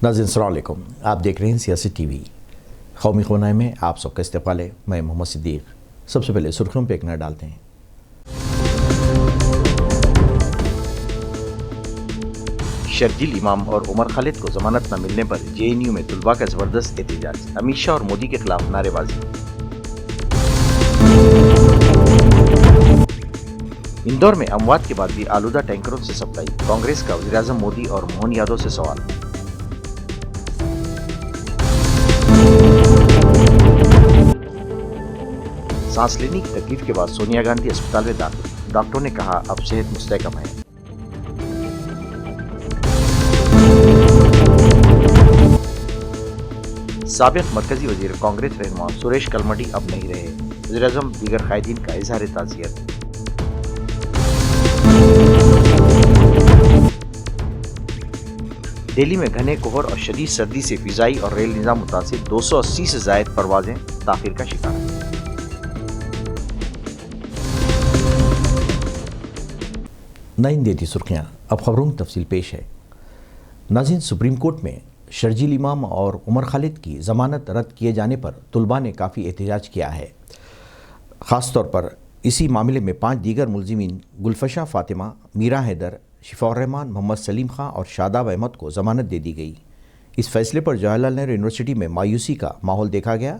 नाज़रीन अस्सलाम वालेकुम, आप देख रहे हैं सियासी टीवी। कौमी ख़ुनाई में आप सबका इस्तक़बाल है। मैं मोहम्मद सिद्दीक़। सबसे पहले सुर्खियों पर एक नज़र डालते हैं। शर्जील इमाम और उमर खालिद को जमानत न मिलने पर JNU में तुलबा का जबरदस्त एहतजाज। अमित शाह और मोदी के खिलाफ नारेबाजी। इंदौर में अमवात के बाद भी आलूदा टैंकरों से सप्लाई। कांग्रेस का वज़ीर-ए-आज़म मोदी और मोहन यादव से सवाल। सांस लेने की तकलीफ के बाद सोनिया गांधी अस्पताल में दाखिल। डॉक्टरों ने कहा अब सेहत मुस्तहकम है। साबिक मरकजी वजीर कांग्रेस रहनुमा सुरेश कलमडी अब नहीं रहे। वज़ीर-ए-आज़म दीगर कायदीन का इज़हार ताज़ियत। दिल्ली में घने कोहर और शदीद सर्दी से फिजाई और रेल निज़ाम मुतासिर। 280 से ज़ायद परवाजें ताख़ीर का शिकार। नई देती सुर्खियाँ, अब खबरों की तफसील पेश है। नाज़रीन, सुप्रीम कोर्ट में शर्जील इमाम और उमर खालिद की ज़मानत रद्द किए जाने पर तुलबा ने काफ़ी एहतजाज किया है। ख़ास तौर पर इसी मामले में 5 दीगर मुलजिमीन गुलफशा फ़ातिमा, मीरा हैदर, शिफाउर रहमान, मोहम्मद सलीम खां और शादाब अहमद को ज़मानत दे दी गई। इस फैसले पर जवाहरलाल नेहरू यूनिवर्सिटी में मायूसी का माहौल देखा गया।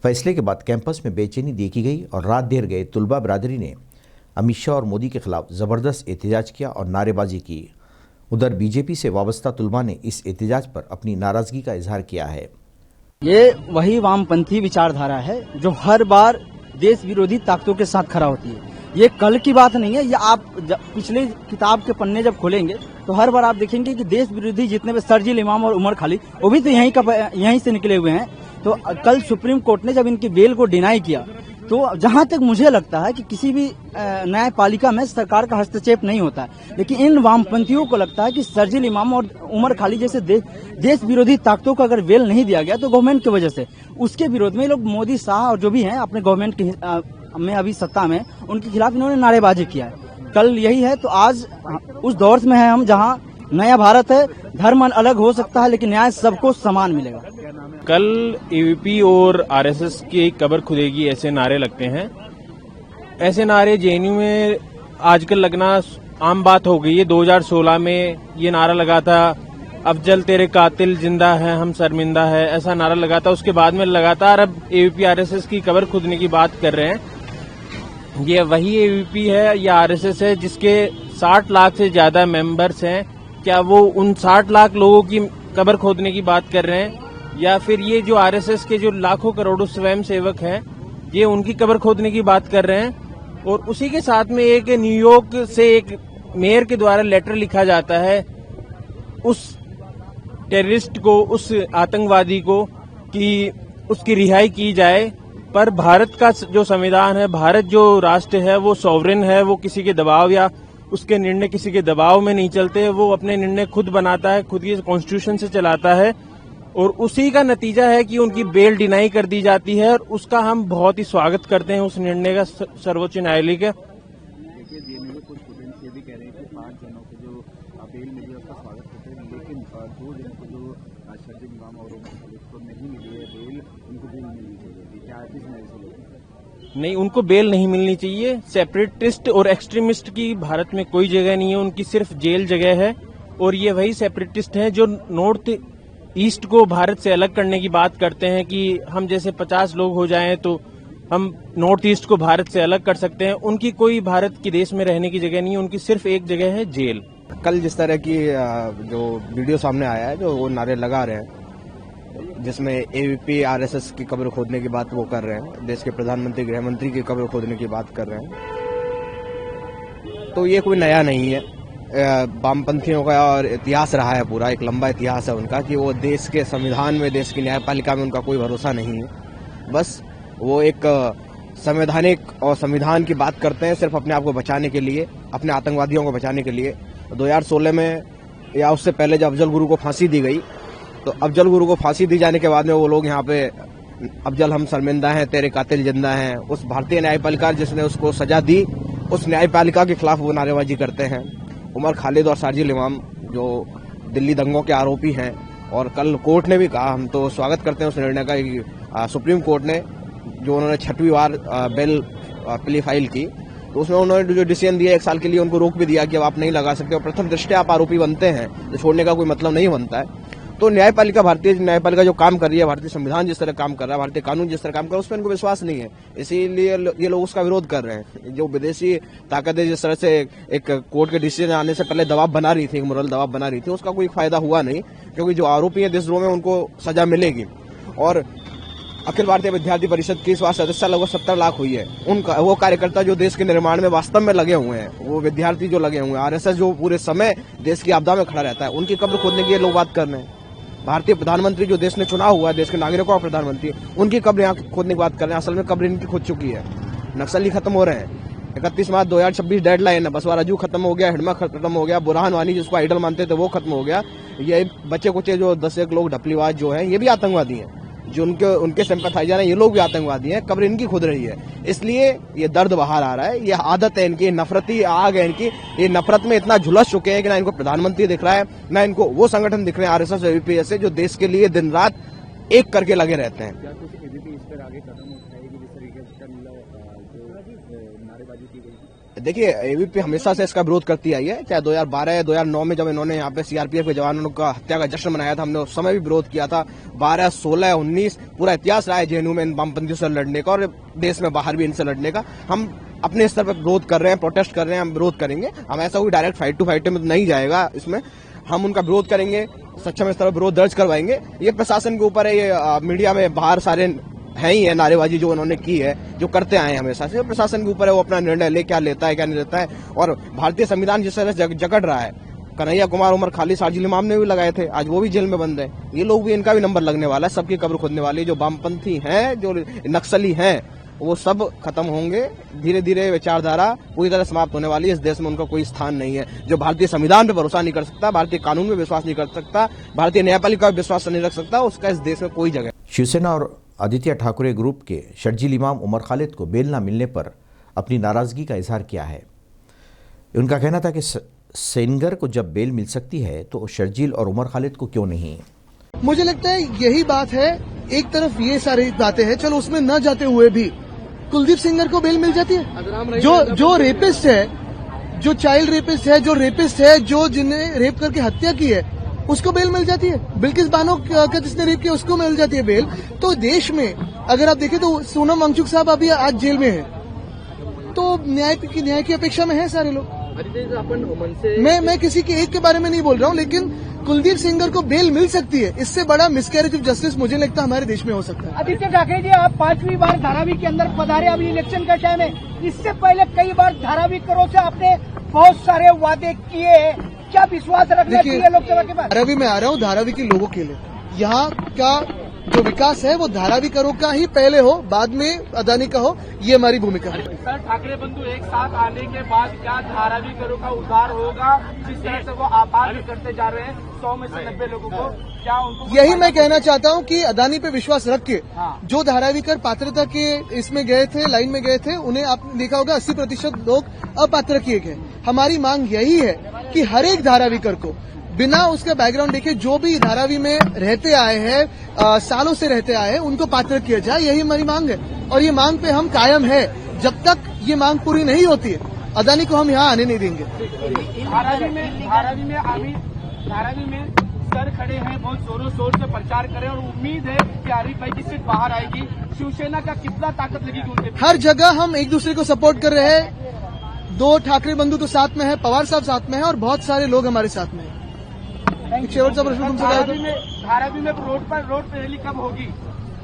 फैसले के बाद कैंपस में बेचैनी देखी गई और रात देर गए तुलबा बरादरी ने अमित शाह और मोदी के खिलाफ ज़बरदस्त एहतजाज किया और नारेबाजी की। उधर बीजेपी से वाबस्ता तुलबा ने इस एहतजाज पर अपनी नाराज़गी का इजहार किया है। ये वही वामपंथी विचारधारा है जो हर बार देश विरोधी ताकतों के साथ खड़ा होती है। ये कल की बात नहीं है। ये आप पिछले किताब के पन्ने जब खोलेंगे तो हर बार आप देखेंगे कि देश विरोधी जितने भी शर्जील इमाम और उमर खालिद वो भी तो यहीं से निकले हुए हैं। तो कल सुप्रीम कोर्ट ने जब इनकी बेल को डिनाई किया तो जहां तक मुझे लगता है कि किसी भी न्यायपालिका में सरकार का हस्तक्षेप नहीं होता है, लेकिन इन वामपंथियों को लगता है कि शर्जील इमाम और उमर खालिद जैसे देश विरोधी ताकतों को अगर बेल नहीं दिया गया तो गवर्नमेंट की वजह से उसके विरोध में लोग मोदी शाह और जो भी हैं अपने गवर्नमेंट में अभी सत्ता में उनके खिलाफ इन्होंने नारेबाजी किया है। कल यही है तो आज उस दौर में है हम जहां नया भारत है, धर्म अलग हो सकता है लेकिन न्याय सबको समान मिलेगा। कल AVP और RSS की कबर खुदेगी ऐसे नारे लगते हैं। ऐसे नारे JNU में आजकल लगना आम बात हो गई है। 2016 में ये नारा लगा था, अफजल तेरे कातिल जिंदा है हम शर्मिंदा है, ऐसा नारा लगा था। उसके बाद में लगातार अब AVP RSS की कबर खुदने की बात कर रहे हैं। ये वही AVP है या RSS है जिसके 60 लाख से ज्यादा मेंबर्स हैं। क्या वो उन 60 लाख लोगों की कबर खोदने की बात कर रहे हैं या फिर ये जो RSS के जो लाखों करोड़ों स्वयं सेवक हैं ये उनकी कबर खोदने की बात कर रहे हैं? और उसी के साथ में एक न्यूयॉर्क से एक मेयर के द्वारा लेटर लिखा जाता है उस टेररिस्ट को, उस आतंकवादी को, कि उसकी रिहाई की जाए। पर भारत का जो संविधान है, भारत जो राष्ट्र है वो सॉवरेन है, वो किसी के दबाव या उसके निर्णय किसी के दबाव में नहीं चलते। वो अपने निर्णय खुद बनाता है, खुद की कॉन्स्टिट्यूशन से चलाता है और उसी का नतीजा है कि उनकी बेल डिनाई कर दी जाती है और उसका हम बहुत ही स्वागत करते हैं उस निर्णय का सर्वोच्च न्यायालय का। नहीं, उनको बेल नहीं मिलनी चाहिए। सेपरेटिस्ट और एक्सट्रीमिस्ट की भारत में कोई जगह नहीं है, उनकी सिर्फ जेल जगह है। और ये वही सेपरेटिस्ट हैं जो नॉर्थ ईस्ट को भारत से अलग करने की बात करते हैं कि हम जैसे 50 लोग हो जाएं तो हम नॉर्थ ईस्ट को भारत से अलग कर सकते हैं। उनकी कोई भारत के देश में रहने की जगह नहीं है, उनकी सिर्फ एक जगह है, जेल। कल जिस तरह की जो वीडियो सामने आया है, जो वो नारे लगा रहे हैं जिसमें AVP RSS की कब्र खोदने की बात वो कर रहे हैं, देश के प्रधानमंत्री गृह मंत्री की कब्र खोदने की बात कर रहे हैं, तो ये कोई नया नहीं है। वामपंथियों का और इतिहास रहा है, पूरा एक लंबा इतिहास है उनका कि वो देश के संविधान में, देश की न्यायपालिका में उनका कोई भरोसा नहीं है। बस वो एक संवैधानिक और संविधान की बात करते हैं सिर्फ अपने आप को बचाने के लिए, अपने आतंकवादियों को बचाने के लिए। 2016 में या उससे पहले जब अफजल गुरु को फांसी दी गई तो अफजल गुरु को फांसी दी जाने के बाद में वो लोग यहाँ पे अफजल हम शर्मिंदा हैं, तेरे कातिल जिंदा हैं, उस भारतीय न्यायपालिका जिसने उसको सजा दी उस न्यायपालिका के खिलाफ वो नारेबाजी करते हैं। उमर खालिद और शर्जील इमाम जो दिल्ली दंगों के आरोपी हैं और कल कोर्ट ने भी कहा, हम तो स्वागत करते हैं उस निर्णय का कि सुप्रीम कोर्ट ने जो उन्होंने 6वीं बार बेल प्ली फाइल की, तो उसमें उन्होंने जो डिसीजन दिया 1 साल के लिए उनको रोक भी दिया कि अब आप नहीं लगा सकते, और प्रथम दृष्टया आप आरोपी बनते हैं तो छोड़ने का कोई मतलब नहीं बनता है। तो न्यायपालिका, भारतीय न्यायपालिका जो काम कर रही है, भारतीय संविधान जिस तरह काम कर रहा है, भारतीय कानून जिस तरह काम कर रहा है, उस पर इनको विश्वास नहीं है, इसीलिए ये लोग उसका विरोध कर रहे हैं। जो विदेशी ताकतें जिस तरह से एक कोर्ट के डिसीजन आने से पहले दबाव बना रही थी, एक मोरल दबाव बना रही थी, उसका कोई फायदा हुआ नहीं, क्योंकि जो आरोपी है देशद्रोह में उनको सजा मिलेगी। और अखिल भारतीय विद्यार्थी परिषद की इस बार सदस्यता लगभग 70 लाख हुई है। उनका वो कार्यकर्ता जो देश के निर्माण में वास्तव में लगे हुए हैं, वो विद्यार्थी जो लगे हुए हैं, आरएसएस जो पूरे समय देश की आपदा में खड़ा रहता है, उनकी कब्र खोदने की लोग बात कर रहे हैं। भारतीय प्रधानमंत्री जो देश ने चुना हुआ है, देश के नागरिकों का प्रधानमंत्री, उनकी कब्र यहाँ खोदने की बात कर रहे हैं। असल में कब्र इनकी खुद चुकी है। नक्सली खत्म हो रहे हैं। 31 मार्च 2026 डेडलाइन है। बसवा राजू खत्म हो गया, हिडमा खत्म हो गया, बुरहान वानी जिसको आइडल मानते थे वो खत्म हो गया। ये बच्चे कुचे जो 10 लोग ढपलीबाज जो हैं, ये भी आतंकवादी हैं। जो उनके सिंपैथाइजर हैं, ये लोग भी आतंकवादी हैं। कब्र इनकी खुद रही है, इसलिए ये दर्द बाहर आ रहा है। ये आदत है इनकी, नफरती आग है इनकी। ये नफरत में इतना झुलस चुके हैं कि ना इनको प्रधानमंत्री दिख रहा है, ना इनको वो संगठन दिख रहे हैं आरएसएस और एबीपी जैसे, जो देश के लिए दिन रात एक करके लगे रहते हैं। क्या कुछ एबीपी इस पर आगे कदम उठाएगी जिस तरीके से जो नारेबाजी की गई? देखिए, एबीपी हमेशा से इसका विरोध करती आई है। चाहे 2012 या 2009 में जब इन्होंने यहाँ पे सीआरपीएफ के जवानों का हत्या का जश्न मनाया था, हमने उस समय भी विरोध किया था। 12, 16, 19 पूरा इतिहास रहा है जेएनयू में इन वामपंथियों से लड़ने का, और देश में बाहर भी इनसे लड़ने का। हम अपने स्तर पर विरोध कर रहे हैं, प्रोटेस्ट कर रहे हैं, हम विरोध करेंगे। हम ऐसा कोई डायरेक्ट फाइट टू फाइट में नहीं जाएगा, इसमें हम उनका विरोध करेंगे, सक्षम स्तर पर विरोध दर्ज करवाएंगे। ये प्रशासन के ऊपर है, ये मीडिया में बाहर सारे है ही है नारेबाजी जो उन्होंने की है, जो करते आए हैं हमेशा से, प्रशासन के ऊपर है वो अपना निर्णय ले, क्या लेता है क्या नहीं लेता है। और भारतीय संविधान जिस तरह से जकड़ रहा है, कन्हैया कुमार, उमर खालिद, शार्जिल इमाम ने भी लगाए थे, आज वो भी जेल में बंद है। ये लोग भी, इनका भी नंबर लगने वाला है, सबकी कब्र खोदने वाली। जो वामपंथी हैं, जो नक्सली हैं, वो सब खत्म होंगे। धीरे धीरे विचारधारा पूरी तरह समाप्त होने वाली है। इस देश में उनका कोई स्थान नहीं है। जो भारतीय संविधान पे भरोसा नहीं कर सकता, भारतीय कानून में विश्वास नहीं कर सकता, भारतीय न्यायपालिका पे विश्वास नहीं रख सकता, उसका इस देश में कोई जगह। शिवसेना और आदित्य ठाकरे ग्रुप के शर्जील इमाम उमर खालिद को बेल न मिलने पर अपनी नाराजगी का इजहार किया है। उनका कहना था कि सेनगर को जब बेल मिल सकती है तो शर्जील और उमर खालिद को क्यों नहीं। मुझे लगता है यही बात है। एक तरफ ये सारी बातें हैं, चलो उसमें न जाते हुए भी कुलदीप सेंगर को बेल मिल जाती है। जो रेपिस्ट है, जो चाइल्ड रेपिस्ट है, जो रेपिस्ट है, जो जिन्हें रेप करके हत्या की है, उसको बेल मिल जाती है। बिल्किस बानो का जिसने रेप किया उसको मिल जाती है बेल। तो देश में अगर आप देखें तो सोनम वांगचुक साहब अभी आज जेल में है, तो न्याय की अपेक्षा में है सारे लोग। मैं किसी के एक के बारे में नहीं बोल रहा हूँ, लेकिन कुलदीप सेंगर को बेल मिल सकती है। इससे बड़ा मिसकैरेज ऑफ जस्टिस मुझे लगता है हमारे देश में हो सकता है। आदित्य ठाकरे जी, आप 5वीं बार धारावी के अंदर पधारे, अभी इलेक्शन का टाइम है। इससे पहले कई बार धारावी करों से आपने बहुत सारे वादे किए हैं, क्या विश्वास रखने चाहिए लोकसभा के बाद? धारावी में आ रहा हूँ धारावी के लोगों के लिए। यहाँ का जो विकास है वो धारावी करों का ही पहले हो, बाद में अदानी का हो, ये हमारी भूमिका है। सर, ठाकरे बंधु एक साथ आने के बाद क्या धारावी करों का उद्धार होगा? जिस तरह से वो आभार करते जा रहे हैं 100 में से 90 लोगों को, क्या उनको? यही मैं कहना चाहता हूँ कि अदानी पे विश्वास रख के जो धारावी कर पात्रता के इसमें गए थे, लाइन में गए थे, उन्हें आपने देखा होगा 80% लोग अपात्र किए गए। हमारी मांग यही है कि हर एक धारावी कर को बिना उसका बैकग्राउंड देखे, जो भी धारावी में रहते आए हैं, सालों से रहते आए हैं, उनको पात्र किया जाए। यही हमारी मांग है और ये मांग पे हम कायम है। जब तक ये मांग पूरी नहीं होती है, अदानी को हम यहाँ आने नहीं देंगे। धारावी में सर खड़े हैं, बहुत जोरों शोर से प्रचार करें और उम्मीद है कि आरिफ भाई की सीट बाहर आएगी। शिवसेना का कितना ताकत लगेगी उनके? हर जगह हम एक दूसरे को सपोर्ट कर रहे हैं। 2 ठाकरे बंधु तो साथ में है, पवार साहब साथ में है और बहुत सारे लोग हमारे साथ में है। शेवटचा प्रश्न तुमसे काय होता? धारावी में रोड पर रैली कब होगी?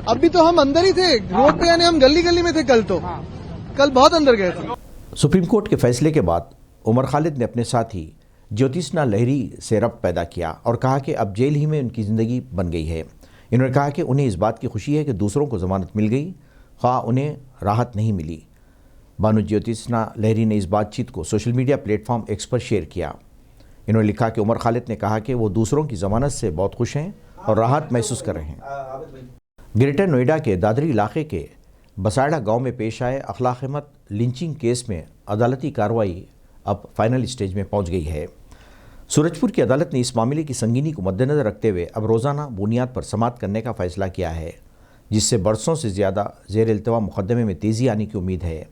अभी तो हम अंदर ही थे रोड पे, यानी हम गली गली में थे। कल बहुत अंदर गए थे। सुप्रीम कोर्ट के फैसले के बाद उमर खालिद ने अपने साथी ज्योतिष्ना लहरी से रब्त पैदा किया और कहा कि अब जेल ही में उनकी ज़िंदगी बन गई है। इन्होंने कहा कि उन्हें इस बात की खुशी है कि दूसरों को ज़मानत मिल गई, ख्वाह उन्हें राहत नहीं मिली। बानो ज्योतिष्ना लहरी ने इस बातचीत को सोशल मीडिया प्लेटफॉर्म एक्स पर शेयर किया। इन्होंने लिखा कि उमर खालिद ने कहा कि वो दूसरों की ज़मानत से बहुत खुश हैं और राहत महसूस कर रहे हैं। ग्रेटर नोएडा के दादरी इलाके के बसाड़ा गांव में पेश आए अखलाक अहमद लिंचिंग केस में अदालती कार्रवाई अब फाइनल स्टेज में पहुंच गई है। सूरजपुर की अदालत ने इस मामले की संगीनी को मद्देनजर रखते हुए अब रोज़ाना बुनियाद पर समाअत करने का फैसला किया है, जिससे बरसों से ज़्यादा ज़ेर इल्तवा मुकदमे में तेज़ी आने की उम्मीद है।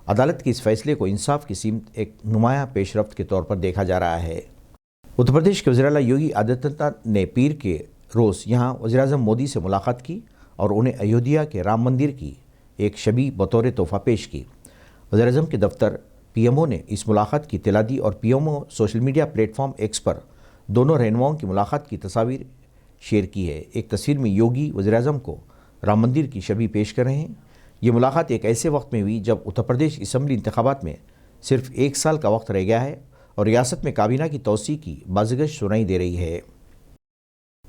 अदालत के इस फैसले को इंसाफ की सीमत एक नुमाया पेशरफ्त के तौर पर देखा जा रहा है। उत्तर प्रदेश के वज़ीर आला योगी आदित्यनाथ ने पीर के रोज़ यहाँ वज़ीर-ए-आज़म मोदी से मुलाकात की और उन्हें अयोध्या के राम मंदिर की एक शबी बतौर तोहफ़ा पेश की। वज़ीर-ए-आज़म के दफ्तर पीएमओ ने इस मुलाकात की इत्तला दी और PMO social media platform x पर दोनों रहनुमाओं की मुलाकात की तस्वीर शेयर की है। एक तस्वीर में योगी वज़ीर-ए-आज़म को राम मंदिर की शबी पेश कर रहे हैं। ये मुलाकात एक ऐसे वक्त में हुई जब उत्तर प्रदेश असम्बली इंतखाबात में सिर्फ 1 साल का वक्त रह गया है और रियासत में काबीना की तौसी की बाज़गश सुनाई दे रही है।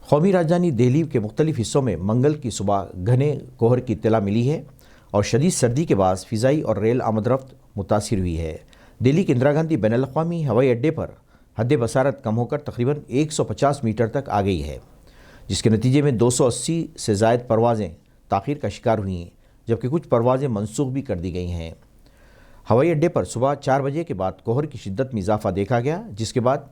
कौमी राजधानी दिल्ली के मुख्तलिफ हिस्सों में मंगल की सुबह घने कोहर की इत्तला मिली है और शदीद सर्दी के बाद फ़िज़ाई और रेल आमदरफ्त मुतासिर हुई है। दिल्ली के इंदिरा गांधी बैनुल अक़वामी हवाई अड्डे पर हद बसारत कम होकर तकरीबन 150 मीटर तक आ गई है, जिसके नतीजे में 280 से ज़ायद परवाज़ें ताख़ीर का शिकार हुई हैं, जबकि कुछ परवाज़ें मनसूख भी कर दी गई हैं। हवाई अड्डे पर सुबह 4 बजे के बाद कोहर की शिद्दत में इजाफा देखा गया, जिसके बाद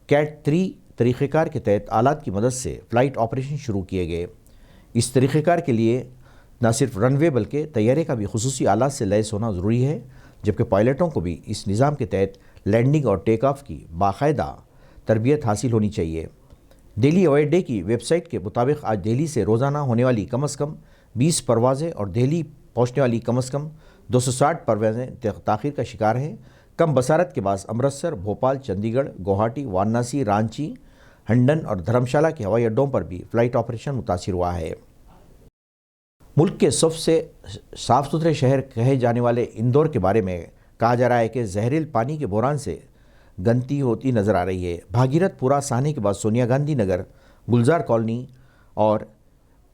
कैट 3 तरीक़ेकार के तहत आलात की मदद से फ़्लाइट ऑपरेशन शुरू किए गए। इस तरीक़ेकार के लिए न सिर्फ रनवे बल्कि तैयारे का भी खुसूसी आलात से लैस होना ज़रूरी है, जबकि पायलटों को भी इस निज़ाम के तहत लैंडिंग और टेक ऑफ की बाकायदा तरबियत हासिल होनी चाहिए। दिल्ली हवाई अड्डे की वेबसाइट के मुताबिक आज दिल्ली से रोज़ाना होने वाली कम अज़ कम 20 परवाज़ें और दिल्ली पहुँचने वाली कम अज़ कम 260 परवाज़ें ताख़ीर का शिकार हैं। कम बसारत के बाद अमृतसर, भोपाल, चंडीगढ़, गुवाहाटी, वाराणसी, रांची, हंडन और धर्मशाला के हवाई अड्डों पर भी फ़्लाइट ऑपरेशन मुतासिर हुआ है। मुल्क के सबसे साफ़ सुथरे शहर कहे जाने वाले इंदौर के बारे में कहा जा रहा है कि जहरील पानी के बहरान से गंदगी होती नज़र आ रही है। भागीरथपुरा साहने के बाद सोनिया गांधी नगर, गुलजार कॉलोनी और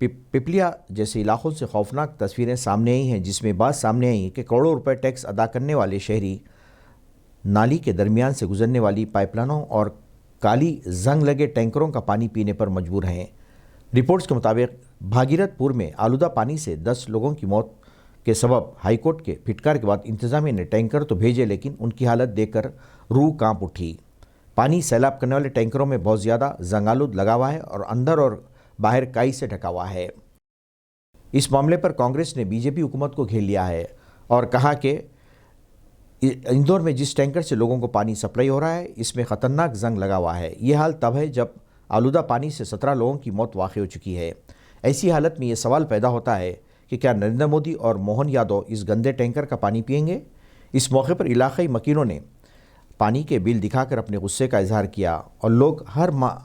पिपलिया जैसे इलाकों से खौफनाक तस्वीरें सामने आई हैं, जिसमें बात सामने आई कि करोड़ों रुपए टैक्स अदा करने वाले शहरी नाली के दरमियान से गुजरने वाली पाइपलाइनों और काली जंग लगे टैंकरों का पानी पीने पर मजबूर हैं। रिपोर्ट्स के मुताबिक भागीरथपुर में आलूदा पानी से 10 लोगों की मौत के सबब हाईकोर्ट के फिटकार के बाद इंतजामिया ने टैंकर तो भेजे, लेकिन उनकी हालत देखकर रूह कांप उठी। पानी सैलाब करने वाले टैंकरों में बहुत ज़्यादा जंगालूद लगा हुआ है और अंदर और बाहर काई से ढका हुआ है। इस मामले पर कांग्रेस ने बीजेपी हुकूमत को घेर लिया है और कहा कि इंदौर में जिस टैंकर से लोगों को पानी सप्लाई हो रहा है, इसमें ख़तरनाक जंग लगा हुआ है। ये हाल तब है जब आलूदा पानी से 17 लोगों की मौत वाक़ई हो चुकी है। ऐसी हालत में ये सवाल पैदा होता है कि क्या नरेंद्र मोदी और मोहन यादव इस गंदे टैंकर का पानी पिएंगे। इस मौके पर इलाक़ाई मकीनों ने पानी के बिल दिखाकर अपने गुस्से का इजहार किया और लोग हर माह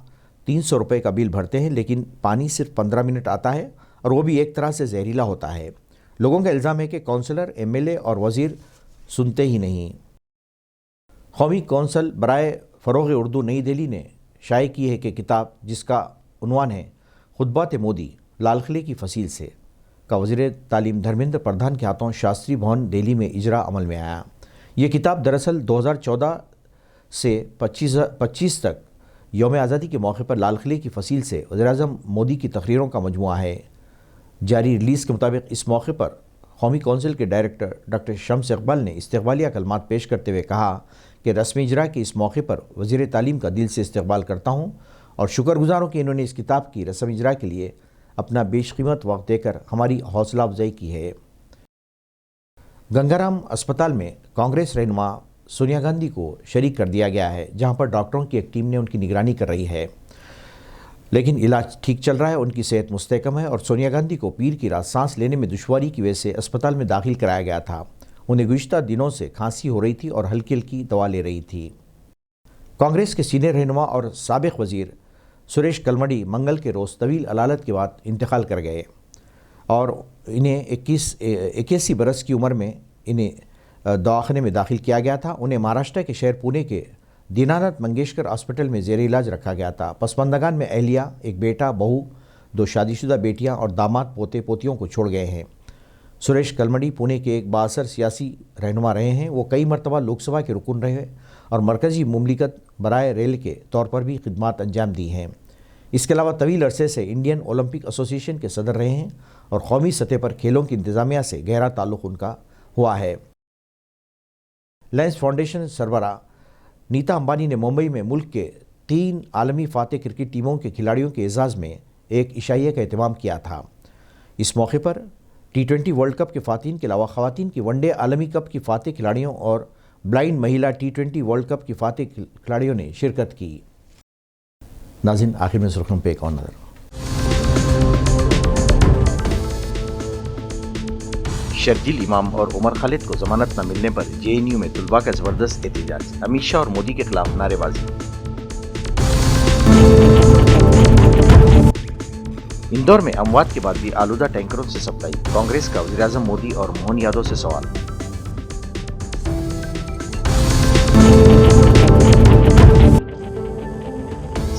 300 रुपये का बिल भरते हैं, लेकिन पानी सिर्फ 15 मिनट आता है और वो भी एक तरह से जहरीला होता है। लोगों का इल्ज़ाम है कि काउंसलर, एमएलए और वज़ीर सुनते ही नहीं। कौमी कौंसल बराए फ़रोग़ उर्दू नई दिल्ली ने शाये की है कि किताब जिसका उन्वान है खुतबात मोदी लाल किले की फसील से का वज़ीर तालीम धर्मेंद्र प्रधान के हाथों शास्त्री भवन दिल्ली में इजरा अमल में आया। ये किताब दरअसल 2014 से 25 तक यौम आज़ादी के मौके पर लाल किले की फसील से वज़ीर-ए-आज़म मोदी की तकरीरों का मजमुआ है। जारी रिलीज़ के मुताबिक इस मौके पर कौमी कौंसिल के डायरेक्टर डॉक्टर शम्स इकबाल ने इस्तकबालिया कलमात पेश करते हुए कहा कि रस्म इजरा के इस मौके पर वज़ीर तालीम का दिल से इस्तकबाल करता हूँ और शुक्रगुजार हूँ कि इन्होंने इस किताब की रस्म इजरा के लिए अपना बेशकीमत वक्त देकर हमारी हौसला अफजाई की है। गंगाराम अस्पताल में कांग्रेस रहनुमा सोनिया गांधी को शरीक कर दिया गया है, जहां पर डॉक्टरों की एक टीम ने उनकी निगरानी कर रही है, लेकिन इलाज ठीक चल रहा है, उनकी सेहत मुस्तहकम है और सोनिया गांधी को पीर की रात सांस लेने में दुश्वारी की वजह से अस्पताल में दाखिल कराया गया था। उन्हें गुज़िश्ता दिनों से खांसी हो रही थी और हल्की हल्की दवा ले रही थी। कांग्रेस के सीनियर रहनुमा और साबिक वज़ीर सुरेश कलमड़ी मंगल के रोज़ तवील अलालत के बाद इंतकाल कर गए और इन्हें 81 बरस की उम्र में इन्हें दवाखाने में दाखिल किया गया था। उन्हें महाराष्ट्र के शहर पुणे के दीनानाथ मंगेशकर हॉस्पिटल में ज़ेर इलाज रखा गया था। पसमंदगान में अहलिया, एक बेटा, बहू, 2 शादीशुदा बेटियां और दामाद पोते पोतियों को छोड़ गए हैं। सुरेश कलमड़ी पुणे के एक बाअसर सियासी रहनुमा रहे हैं। वो कई मरतबा लोकसभा के रुकन रहे और मरकज़ी मुमलिकत बराए रेल के तौर पर भी खिदमात अंजाम दी हैं। इसके अलावा तवील अरसे से इंडियन ओलंपिक एसोसिएशन के सदर रहे हैं और कौमी सतह पर खेलों की इंतज़ामिया से गहरा ताल्लुक़ उनका हुआ है। लायंस फाउंडेशन सरबराह नीता अंबानी ने मुंबई में मुल्क के 3 आलमी फातेह क्रिकेट टीमों के खिलाड़ियों के एजाज़ में एक इशाइया का एहतमाम किया था। इस मौके पर T20 वर्ल्ड कप के फ़ातिन के अलावा ख़वातीन की वनडे आलमी कप की फ़ातेह खिलाड़ियों और ब्लाइंड महिला T20 वर्ल्ड कप की फ़ातेह खिलाड़ियों ने शिरकत की। नाज़रीन, आखिर में सुर्खियों पे एक और नज़र। शर्जील इमाम और उमर खालिद को जमानत न मिलने पर JNU में तुलबा का जबरदस्त एहतजाज, अमित शाह और मोदी के खिलाफ नारेबाजी। इंदौर में अमवात के बाद भी आलूदा टैंकरों से सप्लाई, कांग्रेस का वज़ीर-ए-आज़म मोदी और मोहन यादव से सवाल।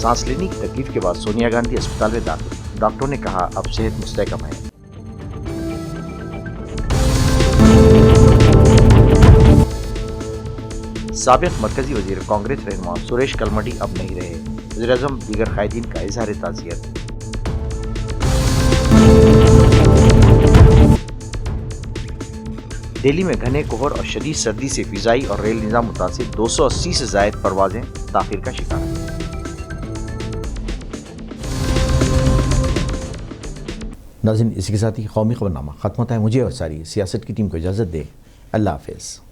सांस लेने की तकलीफ के बाद सोनिया गांधी अस्पताल में दाखिल, डॉक्टरों ने कहा अब सेहत मुस्तहकम है। साबिक मरकजी वजीर कांग्रेस रहनुमा सुरेश कलमडी अब नहीं रहे, वज़ीर-ए-आज़म दीगर कायदीन का इज़हार ताज़ियत। दिल्ली में घने कोहर और शदीद सर्दी से फिजाई और रेल निज़ाम मुतासिर, 280 से ज़ायद परवाजें ताख़ीर का शिकार। नाज़रीन, इसी के साथ ही कौमी खबरनामा ख़त्म होता है। मुझे और सारी सियासत की टीम को इजाज़त दे। अल्लाह हाफ़िज़।